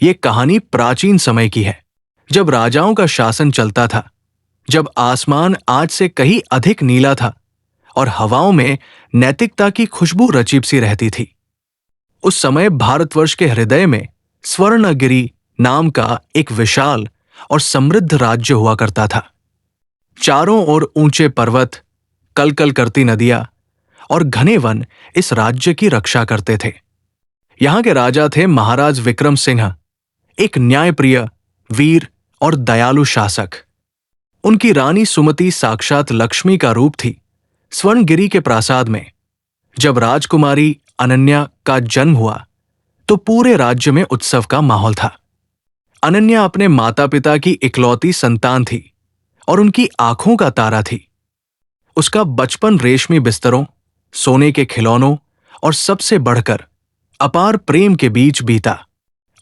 ये कहानी प्राचीन समय की है, जब राजाओं का शासन चलता था, जब आसमान आज से कहीं अधिक नीला था और हवाओं में नैतिकता की खुशबू रचिप सी रहती थी। उस समय भारतवर्ष के हृदय में स्वर्णगिरी नाम का एक विशाल और समृद्ध राज्य हुआ करता था। चारों ओर ऊंचे पर्वत, कलकल करती नदियां और घने वन इस राज्य की रक्षा करते थे। यहां के राजा थे महाराज विक्रम सिंह, एक न्यायप्रिय, वीर और दयालु शासक। उनकी रानी सुमति साक्षात लक्ष्मी का रूप थी। स्वर्णगिरी के प्रासाद में जब राजकुमारी अनन्या का जन्म हुआ तो पूरे राज्य में उत्सव का माहौल था। अनन्या अपने माता पिता की इकलौती संतान थी और उनकी आंखों का तारा थी। उसका बचपन रेशमी बिस्तरों, सोने के खिलौनों और सबसे बढ़कर अपार प्रेम के बीच बीता।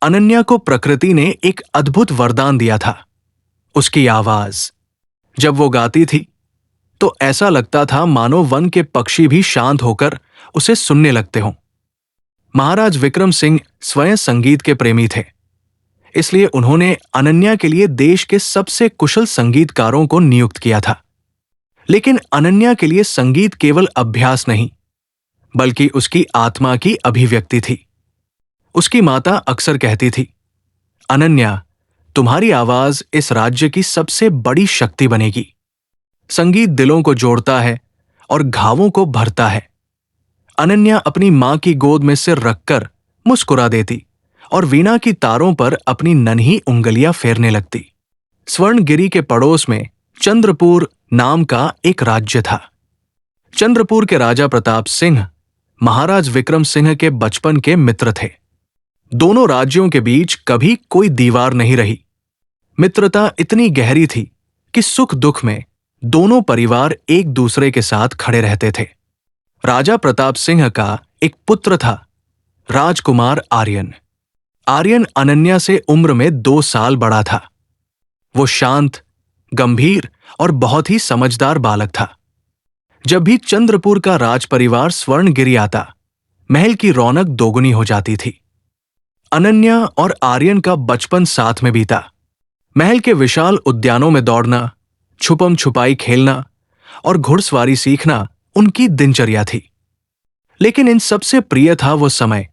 अनन्या को प्रकृति ने एक अद्भुत वरदान दिया था, उसकी आवाज। जब वो गाती थी तो ऐसा लगता था मानो वन के पक्षी भी शांत होकर उसे सुनने लगते हों। महाराज विक्रम सिंह स्वयं संगीत के प्रेमी थे, इसलिए उन्होंने अनन्या के लिए देश के सबसे कुशल संगीतकारों को नियुक्त किया था। लेकिन अनन्या के लिए संगीत केवल अभ्यास नहीं, बल्कि उसकी आत्मा की अभिव्यक्ति थी। उसकी माता अक्सर कहती थी, अनन्या, तुम्हारी आवाज इस राज्य की सबसे बड़ी शक्ति बनेगी। संगीत दिलों को जोड़ता है और घावों को भरता है। अनन्या अपनी मां की गोद में सिर रखकर मुस्कुरा देती और वीणा की तारों पर अपनी नन्ही उंगलियां फेरने लगती। स्वर्णगिरी के पड़ोस में चंद्रपुर नाम का एक राज्य था। चंद्रपुर के राजा प्रताप सिंह महाराज विक्रम सिंह के बचपन के मित्र थे। दोनों राज्यों के बीच कभी कोई दीवार नहीं रही। मित्रता इतनी गहरी थी कि सुख दुख में दोनों परिवार एक दूसरे के साथ खड़े रहते थे। राजा प्रताप सिंह का एक पुत्र था, राजकुमार आर्यन। आर्यन अनन्या से उम्र में 2 साल बड़ा था। वो शांत, गंभीर और बहुत ही समझदार बालक था। जब भी चंद्रपुर का राजपरिवार स्वर्णगिरी आता, महल की रौनक दोगुनी हो जाती थी। अनन्या और आर्यन का बचपन साथ में बीता। महल के विशाल उद्यानों में दौड़ना, छुपम छुपाई खेलना और घुड़सवारी सीखना उनकी दिनचर्या थी। लेकिन इन सबसे प्रिय था वो समय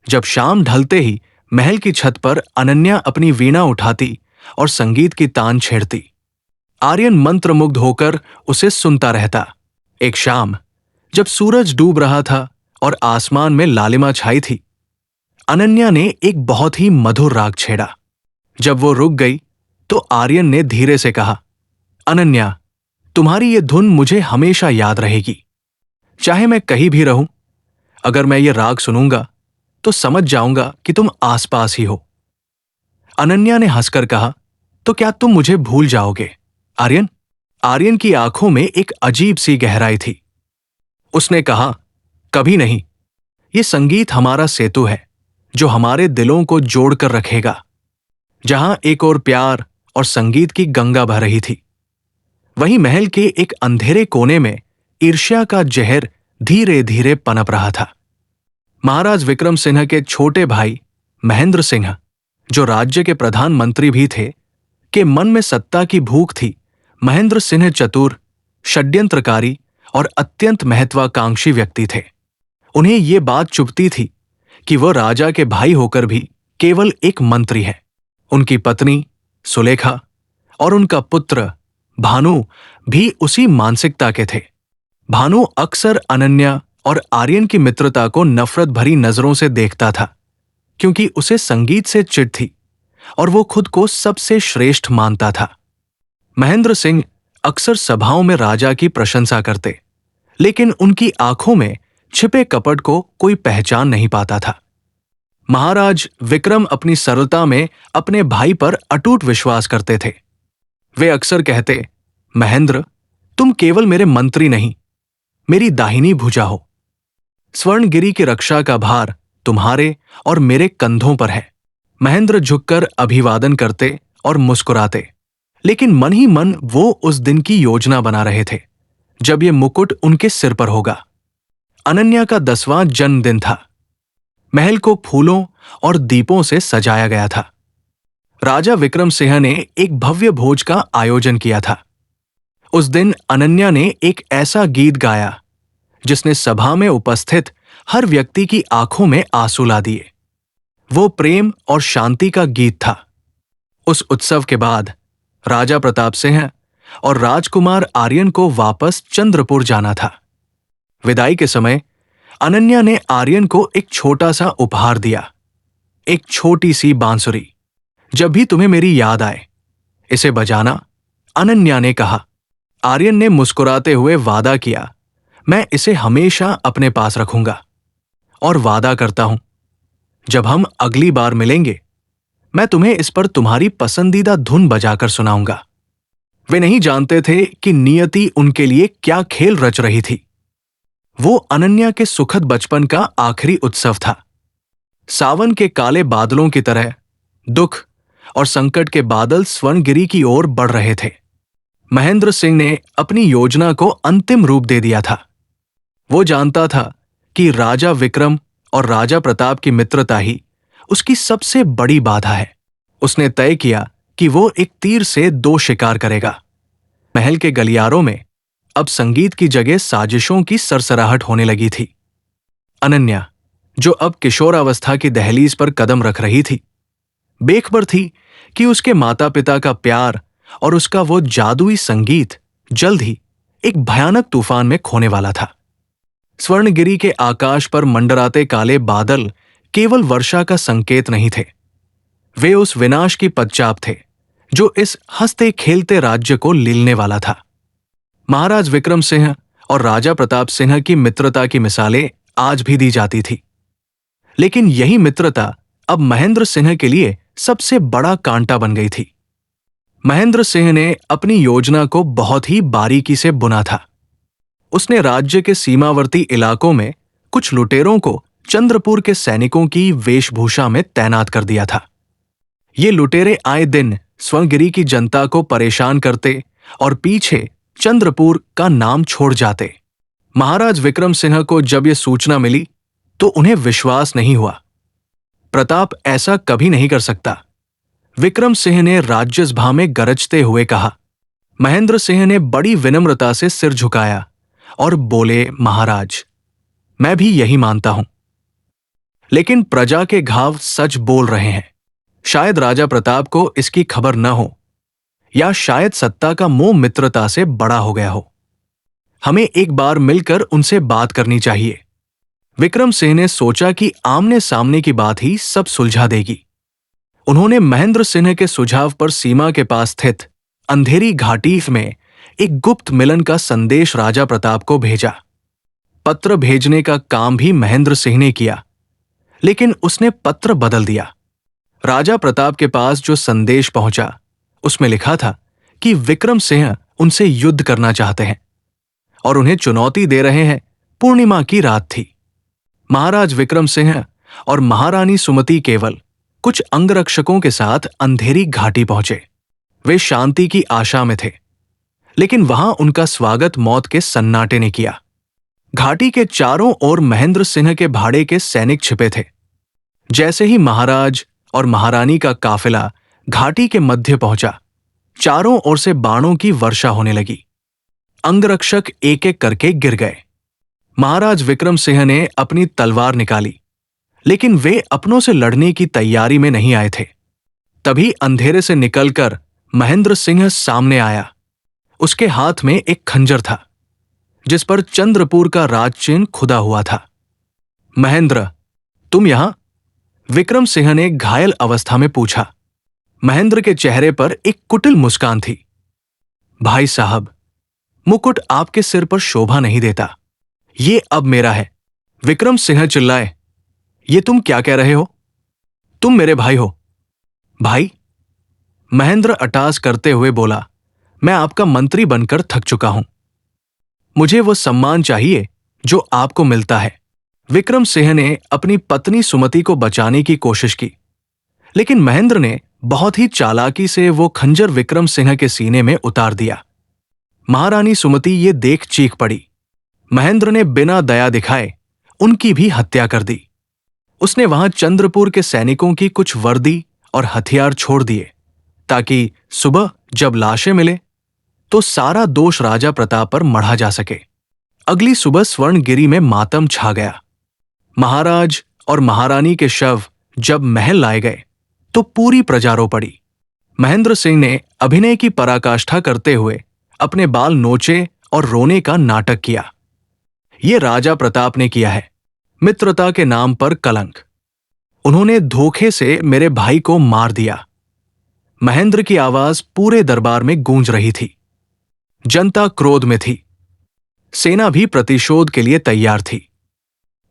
जब शाम ढलते ही महल की छत पर अनन्या अपनी वीणा उठाती और संगीत की तान छेड़ती। आर्यन मंत्रमुग्ध होकर उसे सुनता रहता। एक शाम जब सूरज डूब रहा था और आसमान में लालिमा छाई थी, अनन्या ने एक बहुत ही मधुर राग छेड़ा। जब वो रुक गई तो आर्यन ने धीरे से कहा, अनन्या, तुम्हारी ये धुन मुझे हमेशा याद रहेगी। चाहे मैं कहीं भी रहूं, अगर मैं ये राग सुनूंगा तो समझ जाऊंगा कि तुम आसपास ही हो। अनन्या ने हंसकर कहा, तो क्या तुम मुझे भूल जाओगे, आर्यन? आर्यन की आंखों में एक अजीब सी गहराई थी। उसने कहा, कभी नहीं। ये संगीत हमारा सेतु है जो हमारे दिलों को जोड़कर रखेगा। जहां एक ओर प्यार और संगीत की गंगा बह रही थी, वहीं महल के एक अंधेरे कोने में ईर्ष्या का जहर धीरे धीरे पनप रहा था। महाराज विक्रम सिंह के छोटे भाई महेंद्र सिंह, जो राज्य के प्रधानमंत्री भी थे, के मन में सत्ता की भूख थी। महेंद्र सिंह चतुर, षड्यंत्रकारी और अत्यंत महत्वाकांक्षी व्यक्ति थे। उन्हें ये बात चुभती थी कि वह राजा के भाई होकर भी केवल एक मंत्री है। उनकी पत्नी सुलेखा और उनका पुत्र भानु भी उसी मानसिकता के थे। भानु अक्सर अनन्या और आर्यन की मित्रता को नफरत भरी नजरों से देखता था, क्योंकि उसे संगीत से चिढ़ थी और वो खुद को सबसे श्रेष्ठ मानता था। महेंद्र सिंह अक्सर सभाओं में राजा की प्रशंसा करते, लेकिन उनकी आंखों में छिपे कपट को कोई पहचान नहीं पाता था। महाराज विक्रम अपनी सरलता में अपने भाई पर अटूट विश्वास करते थे। वे अक्सर कहते, महेंद्र, तुम केवल मेरे मंत्री नहीं, मेरी दाहिनी भुजा हो। स्वर्णगिरी की रक्षा का भार तुम्हारे और मेरे कंधों पर है। महेंद्र झुककर अभिवादन करते और मुस्कुराते, लेकिन मन ही मन वो उस दिन की योजना बना रहे थे जब ये मुकुट उनके सिर पर होगा। अनन्या का 10वां जन्मदिन था। महल को फूलों और दीपों से सजाया गया था। राजा विक्रम सिंह ने एक भव्य भोज का आयोजन किया था। उस दिन अनन्या ने एक ऐसा गीत गाया जिसने सभा में उपस्थित हर व्यक्ति की आंखों में आंसू ला दिए। वो प्रेम और शांति का गीत था। उस उत्सव के बाद राजा प्रताप सिंह और राजकुमार आर्यन को वापस चंद्रपुर जाना था। विदाई के समय अनन्या ने आर्यन को एक छोटा सा उपहार दिया, एक छोटी सी बांसुरी। जब भी तुम्हें मेरी याद आए इसे बजाना, अनन्या ने कहा। आर्यन ने मुस्कुराते हुए वादा किया, मैं इसे हमेशा अपने पास रखूंगा और वादा करता हूं जब हम अगली बार मिलेंगे मैं तुम्हें इस पर तुम्हारी पसंदीदा धुन बजाकर सुनाऊंगा। वे नहीं जानते थे कि नियति उनके लिए क्या खेल रच रही थी। वो अनन्या के सुखद बचपन का आखिरी उत्सव था। सावन के काले बादलों की तरह दुख और संकट के बादल स्वर्णगिरी की ओर बढ़ रहे थे। महेंद्र सिंह ने अपनी योजना को अंतिम रूप दे दिया था। वो जानता था कि राजा विक्रम और राजा प्रताप की मित्रता ही उसकी सबसे बड़ी बाधा है। उसने तय किया कि वो एक तीर से दो शिकार करेगा। महल के गलियारों में अब संगीत की जगह साजिशों की सरसराहट होने लगी थी। अनन्या, जो अब किशोरावस्था की दहलीज पर कदम रख रही थी, बेखबर थी कि उसके माता पिता का प्यार और उसका वो जादुई संगीत जल्द ही एक भयानक तूफान में खोने वाला था। स्वर्णगिरी के आकाश पर मंडराते काले बादल केवल वर्षा का संकेत नहीं थे, वे उस विनाश की पदचाप थे जो इस हंसते खेलते राज्य को लीलने वाला था। महाराज विक्रम सिंह और राजा प्रताप सिंह की मित्रता की मिसालें आज भी दी जाती थी, लेकिन यही मित्रता अब महेंद्र सिंह के लिए सबसे बड़ा कांटा बन गई थी। महेंद्र सिंह ने अपनी योजना को बहुत ही बारीकी से बुना था। उसने राज्य के सीमावर्ती इलाकों में कुछ लुटेरों को चंद्रपुर के सैनिकों की वेशभूषा में तैनात कर दिया था। ये लुटेरे आए दिन स्वर्णगिरी की जनता को परेशान करते और पीछे चंद्रपुर का नाम छोड़ जाते। महाराज विक्रम सिंह को जब यह सूचना मिली तो उन्हें विश्वास नहीं हुआ। प्रताप ऐसा कभी नहीं कर सकता, विक्रम सिंह ने राज्यसभा में गरजते हुए कहा। महेंद्र सिंह ने बड़ी विनम्रता से सिर झुकाया और बोले, महाराज, मैं भी यही मानता हूं, लेकिन प्रजा के घाव सच बोल रहे हैं। शायद राजा प्रताप को इसकी खबर न हो, या शायद सत्ता का मोह मित्रता से बड़ा हो गया हो। हमें एक बार मिलकर उनसे बात करनी चाहिए। विक्रम सिंह ने सोचा कि आमने सामने की बात ही सब सुलझा देगी। उन्होंने महेंद्र सिंह के सुझाव पर सीमा के पास स्थित अंधेरी घाटी में एक गुप्त मिलन का संदेश राजा प्रताप को भेजा। पत्र भेजने का काम भी महेंद्र सिंह ने किया, लेकिन उसने पत्र बदल दिया। राजा प्रताप के पास जो संदेश पहुंचा उसमें लिखा था कि विक्रम सिंह उनसे युद्ध करना चाहते हैं और उन्हें चुनौती दे रहे हैं। पूर्णिमा की रात थी। महाराज विक्रम सिंह और महारानी सुमति केवल कुछ अंगरक्षकों के साथ अंधेरी घाटी पहुंचे। वे शांति की आशा में थे, लेकिन वहां उनका स्वागत मौत के सन्नाटे ने किया। घाटी के चारों ओर महेंद्र सिंह के भाड़े के सैनिक छिपे थे। जैसे ही महाराज और महारानी का काफिला घाटी के मध्य पहुंचा, चारों ओर से बाणों की वर्षा होने लगी। अंगरक्षक एक एक करके गिर गए। महाराज विक्रम सिंह ने अपनी तलवार निकाली, लेकिन वे अपनों से लड़ने की तैयारी में नहीं आए थे। तभी अंधेरे से निकलकर महेंद्र सिंह सामने आया। उसके हाथ में एक खंजर था जिस पर चंद्रपुर का राजचिन्ह खुदा हुआ था। महेंद्र, तुम यहां? विक्रम सिंह ने घायल अवस्था में पूछा। महेंद्र के चेहरे पर एक कुटिल मुस्कान थी। भाई साहब, मुकुट आपके सिर पर शोभा नहीं देता, ये अब मेरा है। विक्रम सिंह चिल्लाए, ये तुम क्या कह रहे हो? तुम मेरे भाई हो। भाई? महेंद्र अटास करते हुए बोला, मैं आपका मंत्री बनकर थक चुका हूं। मुझे वो सम्मान चाहिए जो आपको मिलता है। विक्रम सिंह ने अपनी पत्नी सुमति को बचाने की कोशिश की, लेकिन महेंद्र ने बहुत ही चालाकी से वो खंजर विक्रम सिंह के सीने में उतार दिया। महारानी सुमति ये देख चीख पड़ी। महेंद्र ने बिना दया दिखाए उनकी भी हत्या कर दी। उसने वहां चंद्रपुर के सैनिकों की कुछ वर्दी और हथियार छोड़ दिए ताकि सुबह जब लाशें मिले तो सारा दोष राजा प्रताप पर मढ़ा जा सके। अगली सुबह स्वर्णगिरी में मातम छा गया। महाराज और महारानी के शव जब महल लाए गए तो पूरी प्रजा रो पड़ी। महेंद्र सिंह ने अभिनय की पराकाष्ठा करते हुए अपने बाल नोचे और रोने का नाटक किया। यह राजा प्रताप ने किया है, मित्रता के नाम पर कलंक। उन्होंने धोखे से मेरे भाई को मार दिया। महेंद्र की आवाज पूरे दरबार में गूंज रही थी। जनता क्रोध में थी, सेना भी प्रतिशोध के लिए तैयार थी।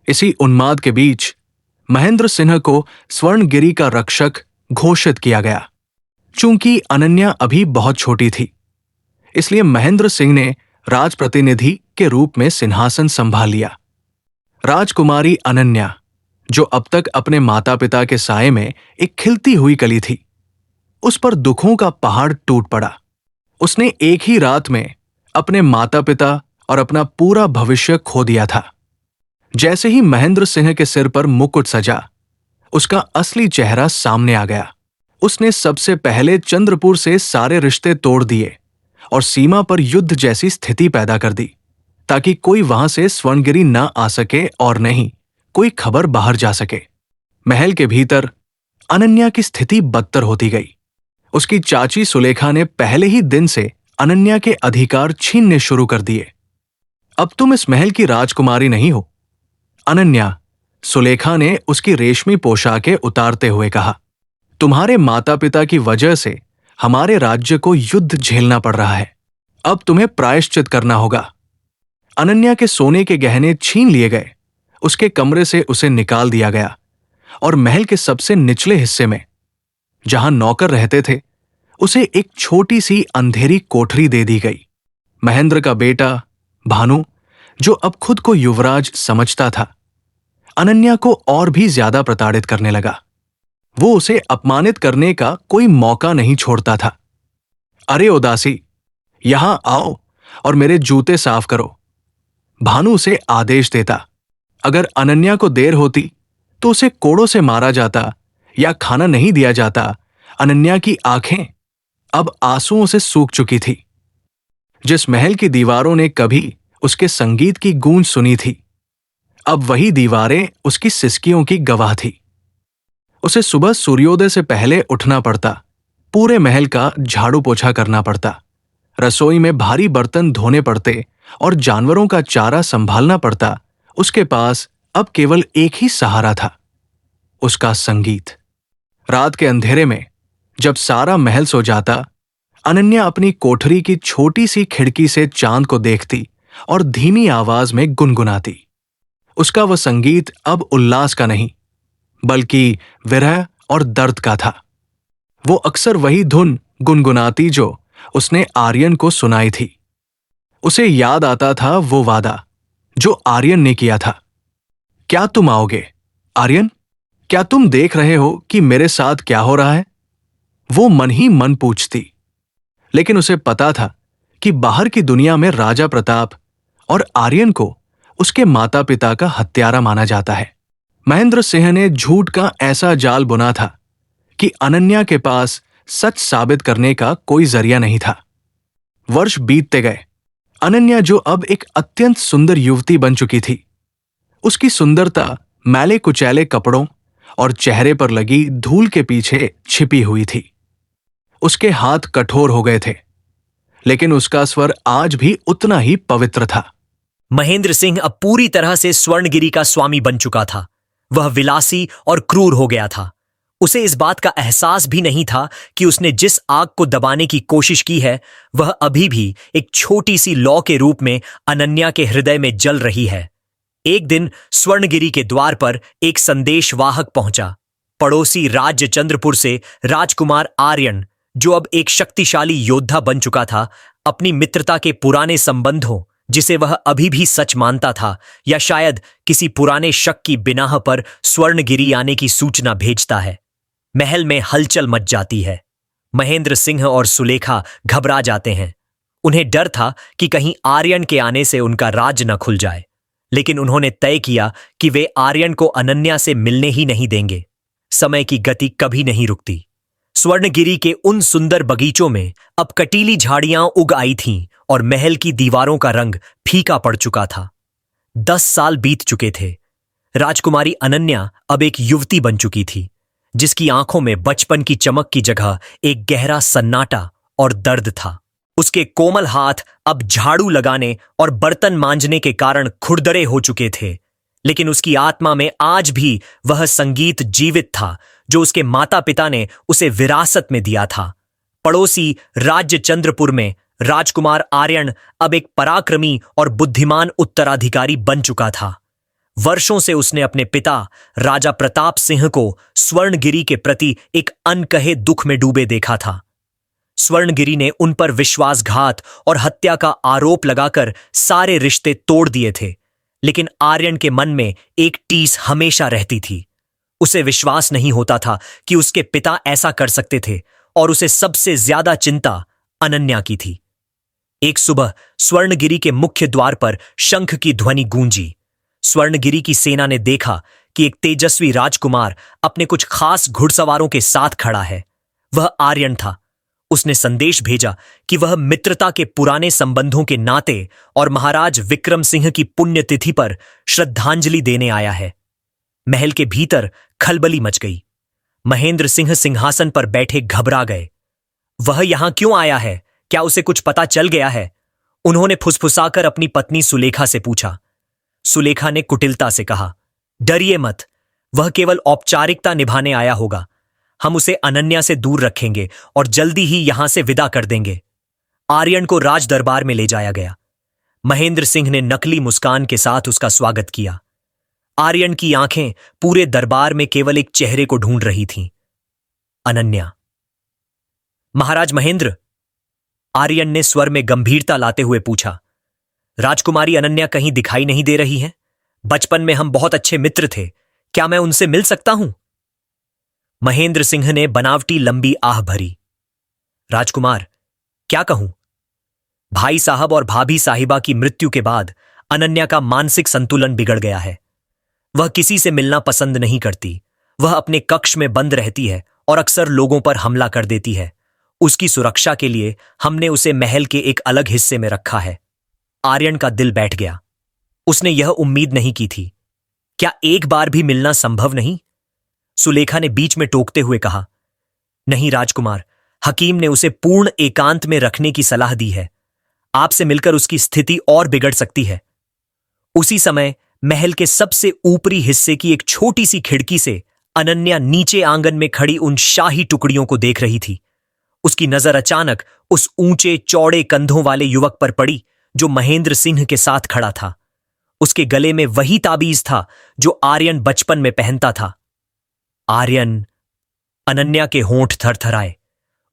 इसी उन्माद के बीच महेंद्र सिंह को स्वर्णगिरी का रक्षक घोषित किया गया। चूंकि अनन्या अभी बहुत छोटी थी, इसलिए महेंद्र सिंह ने राजप्रतिनिधि के रूप में सिंहासन संभाल लिया। राजकुमारी अनन्या, जो अब तक अपने माता पिता के साये में एक खिलती हुई कली थी, उस पर दुखों का पहाड़ टूट पड़ा। उसने एक ही रात में अपने माता पिता और अपना पूरा भविष्य खो दिया था। जैसे ही महेंद्र सिंह के सिर पर मुकुट सजा, उसका असली चेहरा सामने आ गया। उसने सबसे पहले चंद्रपुर से सारे रिश्ते तोड़ दिए और सीमा पर युद्ध जैसी स्थिति पैदा कर दी, ताकि कोई वहां से स्वर्णगिरी न आ सके और नहीं कोई खबर बाहर जा सके। महल के भीतर अनन्या की स्थिति बदतर होती गई। उसकी चाची सुलेखा ने पहले ही दिन से अनन्या के अधिकार छीनने शुरू कर दिए। अब तुम इस महल की राजकुमारी नहीं हो, अनन्या, सुलेखा ने उसकी रेशमी पोशाकें उतारते हुए कहा। तुम्हारे माता पिता की वजह से हमारे राज्य को युद्ध झेलना पड़ रहा है। अब तुम्हें प्रायश्चित करना होगा। अनन्या के सोने के गहने छीन लिए गए, उसके कमरे से उसे निकाल दिया गया और महल के सबसे निचले हिस्से में, जहां नौकर रहते थे, उसे एक छोटी सी अंधेरी कोठरी दे दी गई। महेंद्र का बेटा भानु, जो अब खुद को युवराज समझता था, अनन्या को और भी ज्यादा प्रताड़ित करने लगा। वो उसे अपमानित करने का कोई मौका नहीं छोड़ता था। अरे उदासी, यहां आओ और मेरे जूते साफ करो, भानु उसे आदेश देता। अगर अनन्या को देर होती तो उसे कोड़ों से मारा जाता या खाना नहीं दिया जाता। अनन्या की आंखें अब आंसुओं से सूख चुकी थी। जिस महल की दीवारों ने कभी उसके संगीत की गूंज सुनी थी, अब वही दीवारें उसकी सिसकियों की गवाह थी। उसे सुबह सूर्योदय से पहले उठना पड़ता, पूरे महल का झाड़ू पोछा करना पड़ता, रसोई में भारी बर्तन धोने पड़ते और जानवरों का चारा संभालना पड़ता। उसके पास अब केवल एक ही सहारा था, उसका संगीत। रात के अंधेरे में जब सारा महल सो जाता, अनन्या अपनी कोठरी की छोटी सी खिड़की से चांद को देखती और धीमी आवाज में गुनगुनाती। उसका वह संगीत अब उल्लास का नहीं, बल्कि विरह और दर्द का था। वो अक्सर वही धुन गुनगुनाती जो उसने आर्यन को सुनाई थी। उसे याद आता था वो वादा जो आर्यन ने किया था। क्या तुम आओगे, आर्यन? क्या तुम देख रहे हो कि मेरे साथ क्या हो रहा है? वो मन ही मन पूछती। लेकिन उसे पता था कि बाहर की दुनिया में राजा प्रताप और आर्यन को उसके माता पिता का हत्यारा माना जाता है। महेंद्र सिंह ने झूठ का ऐसा जाल बुना था कि अनन्या के पास सच साबित करने का कोई जरिया नहीं था। वर्ष बीतते गए। अनन्या, जो अब एक अत्यंत सुंदर युवती बन चुकी थी, उसकी सुंदरता मैले कुचैले कपड़ों और चेहरे पर लगी धूल के पीछे छिपी हुई थी। उसके हाथ कठोर हो गए थे, लेकिन उसका स्वर आज भी उतना ही पवित्र था। महेंद्र सिंह अब पूरी तरह से स्वर्णगिरी का स्वामी बन चुका था। वह विलासी और क्रूर हो गया था। उसे इस बात का एहसास भी नहीं था कि उसने जिस आग को दबाने की कोशिश की है, वह अभी भी एक छोटी सी लौ के रूप में अनन्या के हृदय में जल रही है। एक दिन स्वर्णगिरी के द्वार पर एक संदेशवाहक पहुंचा। पड़ोसी राज्य चंद्रपुर से राजकुमार आर्यन, जो अब एक शक्तिशाली योद्धा बन चुका था, अपनी मित्रता के पुराने संबंधों, जिसे वह अभी भी सच मानता था या शायद किसी पुराने शक की बिनाह पर स्वर्णगिरी आने की सूचना भेजता है। महल में हलचल मच जाती है। महेंद्र सिंह और सुलेखा घबरा जाते हैं। उन्हें डर था कि कहीं आर्यन के आने से उनका राज न खुल जाए, लेकिन उन्होंने तय किया कि वे आर्यन को अनन्या से मिलने ही नहीं देंगे। समय की गति कभी नहीं रुकती। स्वर्णगिरी के उन सुंदर बगीचों में अब कटीली झाड़ियां उग आई थीं और महल की दीवारों का रंग फीका पड़ चुका था। 10 साल बीत चुके थे। राजकुमारी अनन्या अब एक युवती बन चुकी थी, जिसकी आंखों में बचपन की चमक की जगह एक गहरा सन्नाटा और दर्द था। उसके कोमल हाथ अब झाड़ू लगाने और बर्तन मांजने के कारण खुरदरे हो चुके थे, लेकिन उसकी आत्मा में आज भी वह संगीत जीवित था जो उसके माता पिता ने उसे विरासत में दिया था। पड़ोसी राज्य चंद्रपुर में राजकुमार आर्यन अब एक पराक्रमी और बुद्धिमान उत्तराधिकारी बन चुका था। वर्षों से उसने अपने पिता राजा प्रताप सिंह को स्वर्णगिरी के प्रति एक अनकहे दुख में डूबे देखा था। स्वर्णगिरी ने उन पर विश्वासघात और हत्या का आरोप लगाकर सारे रिश्ते तोड़ दिए थे, लेकिन आर्यन के मन में एक टीस हमेशा रहती थी। उसे विश्वास नहीं होता था कि उसके पिता ऐसा कर सकते थे, और उसे सबसे ज्यादा चिंता अनन्या की थी। एक सुबह स्वर्णगिरी के मुख्य द्वार पर शंख की ध्वनि गूंजी। स्वर्णगिरी की सेना ने देखा कि एक तेजस्वी राजकुमार अपने कुछ खास घुड़सवारों के साथ खड़ा है। वह आर्यन था। उसने संदेश भेजा कि वह मित्रता के पुराने संबंधों के नाते और महाराज विक्रम सिंह की पुण्यतिथि पर श्रद्धांजलि देने आया है। महल के भीतर खलबली मच गई। महेंद्र सिंह सिंहासन पर बैठे घबरा गए। वह यहां क्यों आया है? क्या उसे कुछ पता चल गया है? उन्होंने फुसफुसाकर अपनी पत्नी सुलेखा से पूछा। सुलेखा ने कुटिलता से कहा, डरिए मत, वह केवल औपचारिकता निभाने आया होगा। हम उसे अनन्या से दूर रखेंगे और जल्दी ही यहां से विदा कर देंगे। आर्यन को राज दरबार में ले जाया गया। महेंद्र सिंह ने नकली मुस्कान के साथ उसका स्वागत किया। आर्यन की आंखें पूरे दरबार में केवल एक चेहरे को ढूंढ रही थीं, अनन्या। महाराज महेंद्र, आर्यन ने स्वर में गंभीरता लाते हुए पूछा, राजकुमारी अनन्या कहीं दिखाई नहीं दे रही है? बचपन में हम बहुत अच्छे मित्र थे, क्या मैं उनसे मिल सकता हूं? महेंद्र सिंह ने बनावटी लंबी आह भरी। राजकुमार, क्या कहूं? भाई साहब और भाभी साहिबा की मृत्यु के बाद अनन्या का मानसिक संतुलन बिगड़ गया है। वह किसी से मिलना पसंद नहीं करती। वह अपने कक्ष में बंद रहती है और अक्सर लोगों पर हमला कर देती है। उसकी सुरक्षा के लिए हमने उसे महल के एक अलग हिस्से में रखा है। आर्यन का दिल बैठ गया। उसने यह उम्मीद नहीं की थी। क्या एक बार भी मिलना संभव नहीं? सुलेखा ने बीच में टोकते हुए कहा, नहीं राजकुमार, हकीम ने उसे पूर्ण एकांत में रखने की सलाह दी है। आपसे मिलकर उसकी स्थिति और बिगड़ सकती है। उसी समय महल के सबसे ऊपरी हिस्से की एक छोटी सी खिड़की से अनन्या नीचे आंगन में खड़ी उन शाही टुकड़ियों को देख रही थी। उसकी नजर अचानक उस ऊंचे चौड़े कंधों वाले युवक पर पड़ी जो महेंद्र सिंह के साथ खड़ा था। उसके गले में वही ताबीज था जो आर्यन बचपन में पहनता था। आर्यन! अनन्या के होंठ थरथराए।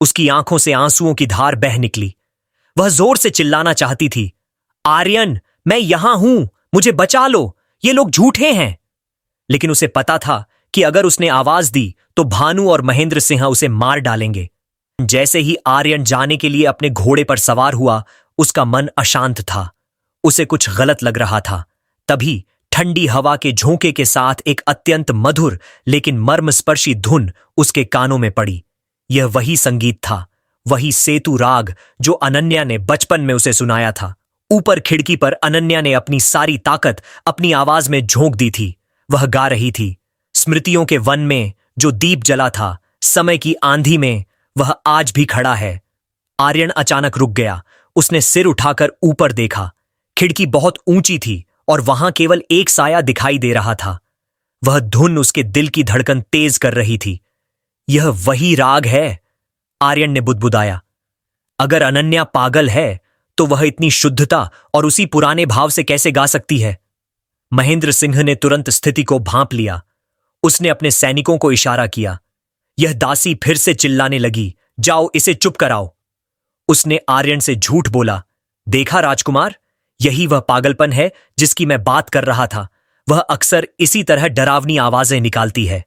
उसकी आंखों से आंसुओं की धार बह निकली। वह जोर से चिल्लाना चाहती थी, आर्यन, मैं यहां हूं, मुझे बचा लो, ये लोग झूठे हैं। लेकिन उसे पता था कि अगर उसने आवाज दी तो भानु और महेंद्र सिंह उसे मार डालेंगे। जैसे ही आर्यन जाने के लिए अपने घोड़े पर सवार हुआ, उसका मन अशांत था। उसे कुछ गलत लग रहा था। तभी ठंडी हवा के झोंके के साथ एक अत्यंत मधुर लेकिन मर्मस्पर्शी धुन उसके कानों में पड़ी। यह वही संगीत था, वही सेतु राग जो अनन्या ने बचपन में उसे सुनाया था। ऊपर खिड़की पर अनन्या ने अपनी सारी ताकत अपनी आवाज में झोंक दी थी। वह गा रही थी, स्मृतियों के वन में जो दीप जला था, समय की आंधी में वह आज भी खड़ा है। आर्यन अचानक रुक गया। उसने सिर उठाकर ऊपर देखा। खिड़की बहुत ऊंची थी और वहां केवल एक साया दिखाई दे रहा था। वह धुन उसके दिल की धड़कन तेज कर रही थी। यह वही राग है, आर्यन ने बुदबुदाया। अगर अनन्या पागल है तो वह इतनी शुद्धता और उसी पुराने भाव से कैसे गा सकती है? महेंद्र सिंह ने तुरंत स्थिति को भांप लिया। उसने अपने सैनिकों को इशारा किया। यह दासी फिर से चिल्लाने लगी, जाओ इसे चुप कराओ। उसने आर्यन से झूठ बोला, देखा राजकुमार, यही वह पागलपन है जिसकी मैं बात कर रहा था। वह अक्सर इसी तरह डरावनी आवाजें निकालती है।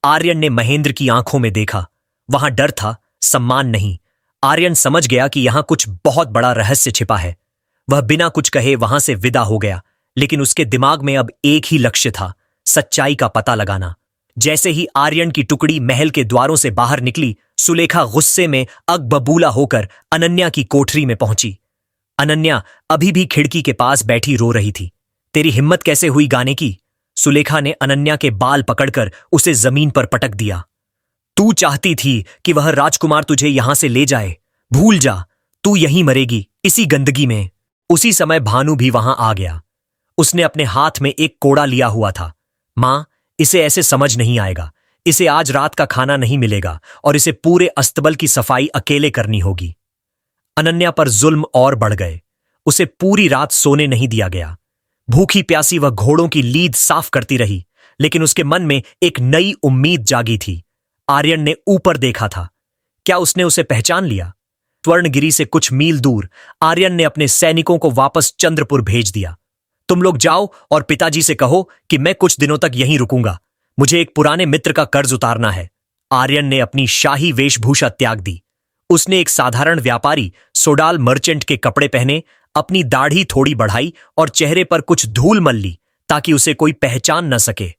आर्यन ने महेंद्र की आंखों में देखा। वहां डर था, सम्मान नहीं। आर्यन समझ गया कि यहां कुछ बहुत बड़ा रहस्य छिपा है। वह बिना कुछ कहे वहां से विदा हो गया, लेकिन उसके दिमाग में अब एक ही लक्ष्य था, सच्चाई का पता लगाना। जैसे ही आर्यन की टुकड़ी महल के द्वारों से बाहर निकली, सुलेखा गुस्से में अगबबूला होकर अनन्या की कोठरी में पहुंची। अनन्या अभी भी खिड़की के पास बैठी रो रही थी। तेरी हिम्मत कैसे हुई गाने की? सुलेखा ने अनन्या के बाल पकड़कर उसे जमीन पर पटक दिया। तू चाहती थी कि वह राजकुमार तुझे यहां से ले जाए। भूल जा, तू यहीं मरेगी, इसी गंदगी में। उसी समय भानु भी वहां आ गया। उसने अपने हाथ में एक कोड़ा लिया हुआ था। मां, इसे ऐसे समझ नहीं आएगा। इसे आज रात का खाना नहीं मिलेगा और इसे पूरे अस्तबल की सफाई अकेले करनी होगी। अनन्या पर जुल्म और बढ़ गए। उसे पूरी रात सोने नहीं दिया गया। भूखी प्यासी वह घोड़ों की लीद साफ करती रही, लेकिन उसके मन में एक नई उम्मीद जागी थी। आर्यन ने ऊपर देखा था। क्या उसने उसे पहचान लिया? स्वर्णगिरी से कुछ मील दूर आर्यन ने अपने सैनिकों को वापस चंद्रपुर भेज दिया। तुम लोग जाओ और पिताजी से कहो कि मैं कुछ दिनों तक यहीं रुकूंगा। मुझे एक पुराने मित्र का कर्ज उतारना है। आर्यन ने अपनी शाही वेशभूषा त्याग दी। उसने एक साधारण व्यापारी सोडाल मर्चेंट के कपड़े पहने, अपनी दाढ़ी थोड़ी बढ़ाई और चेहरे पर कुछ धूल मल ली ताकि उसे कोई पहचान न सके।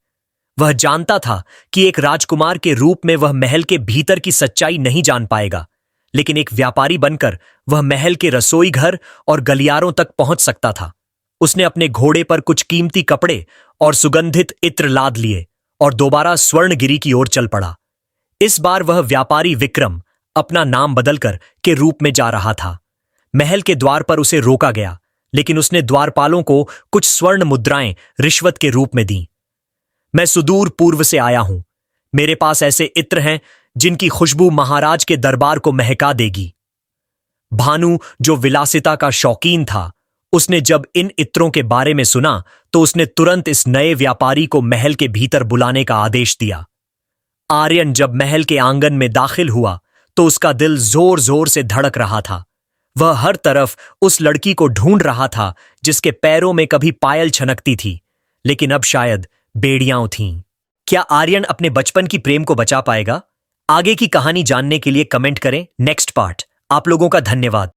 वह जानता था कि एक राजकुमार के रूप में वह महल के भीतर की सच्चाई नहीं जान पाएगा, लेकिन एक व्यापारी बनकर वह महल के रसोई घर और गलियारों तक पहुंच सकता था। उसने अपने घोड़े पर कुछ कीमती कपड़े और सुगंधित इत्र लाद लिए और दोबारा स्वर्णगिरी की ओर चल पड़ा। इस बार वह व्यापारी विक्रम अपना नाम बदलकर के रूप में जा रहा था। महल के द्वार पर उसे रोका गया, लेकिन उसने द्वारपालों को कुछ स्वर्ण मुद्राएं रिश्वत के रूप में दी। मैं सुदूर पूर्व से आया हूं। मेरे पास ऐसे इत्र हैं जिनकी खुशबू महाराज के दरबार को महका देगी। भानु, जो विलासिता का शौकीन था, उसने जब इन इत्रों के बारे में सुना तो उसने तुरंत इस नए व्यापारी को महल के भीतर बुलाने का आदेश दिया। आर्यन जब महल के आंगन में दाखिल हुआ तो उसका दिल जोर जोर से धड़क रहा था। वह हर तरफ उस लड़की को ढूंढ रहा था जिसके पैरों में कभी पायल छनकती थी, लेकिन अब शायद बेड़ियां थीं। क्या आर्यन अपने बचपन की प्रेम को बचा पाएगा? आगे की कहानी जानने के लिए कमेंट करें नेक्स्ट पार्ट। आप लोगों का धन्यवाद।